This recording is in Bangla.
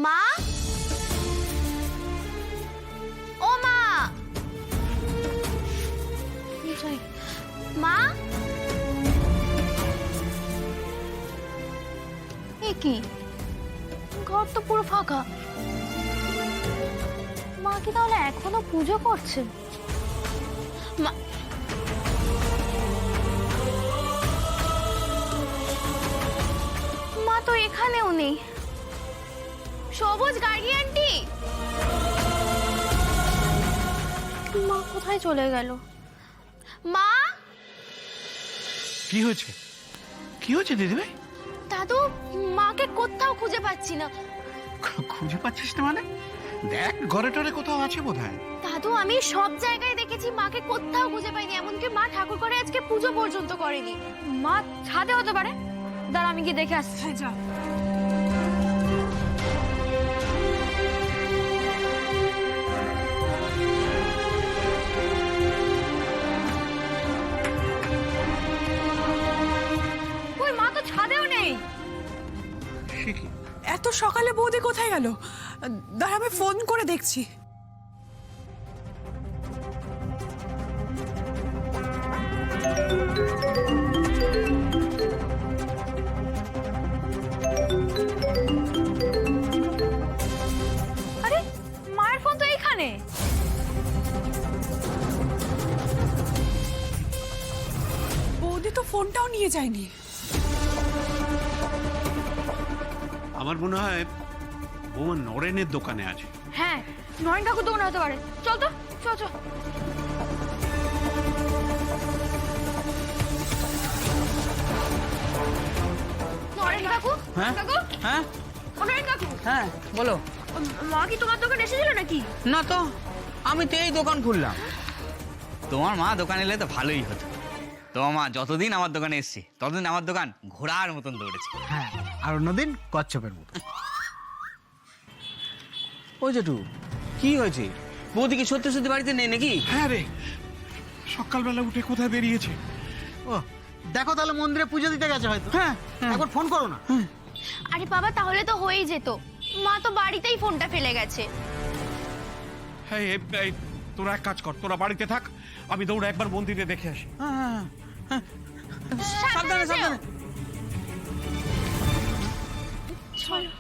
মা, ও মা, মা, এ কি ঘর তো পুরো ফাঁকা। মা কি তাহলে এখনো পুজো করছে? মা তো এখানেও নেই। সবুজ গাড়ি আন্টি, মা কোথায় চলে গেল? মা, কি হয়েছে? কি হয়েছে দিদিভাই? দাদু, মাকে কোথাও খুঁজে পাচ্ছি না। খুঁজে পাচ্ছিস না মানে? দেখ ঘরে টরে কোথাও আছে বোধহয়। দাদু, আমি সব জায়গায় দেখেছি, মাকে কোথাও খুঁজে পাইনি। এমনকি মা ঠাকুর ঘরে আজকে পুজো পর্যন্ত করেনি। মা ছাদে হতে পারে, দাঁড়া আমি গিয়ে দেখে আসছি। যা। ওই মা তো ছাদেও নেই। সে কি? এত সকালে বৌদি কোথায় গেল? দাঁড়া আমি ফোন করে দেখছি। আরে মায়ের ফোন তো এইখানে। বৌদি তো ফোনটাও নিয়ে যায়নি। আমার মনে হয় বৌমা নরেনের দোকানে আছে। হ্যাঁ, নরেন কাকুর দোকানে হতে পারে। চল তো, চল চল। নরেন কাকু, হ্যাঁ? কাকু, হ্যাঁ ও নরেন কাকু, হ্যাঁ বলো। মা কি তোমার দোকানে এসেছিল নাকি? না তো, আমি তো এই দোকান খুললাম। তোমার মা দোকানে এলে তো ভালোই হতো। তোমার মা যতদিন আমার দোকানে এসছে ততদিন আমার দোকান ঘোড়ার মতন দৌড়েছে। হ্যাঁ, আর অন্যদিন কচ্ছপের মতো। ওই জেঠু, কি হয়েছে? বৌদি কি সত্যি সত্যি বাড়িতে নেই নাকি? হ্যাঁ রে, সকালবেলা উঠে কোথায় বেরিয়েছে? ও দেখো, তাহলে মন্দিরে পুজো দিতে গেছে হয়তো। হ্যাঁ একবার ফোন করো না। আরে বাবা, তাহলে তো হয়েই যেত। মা তো বাড়িতেই ফোনটা ফেলে গেছে। হ্যাঁ, এই তোরা এক কাজ কর, তোরা বাড়িতে থাক, আমি দৌড়ে একবার মন্দিরে দেখে আসি। সাবধানে সাবধানে। চলো।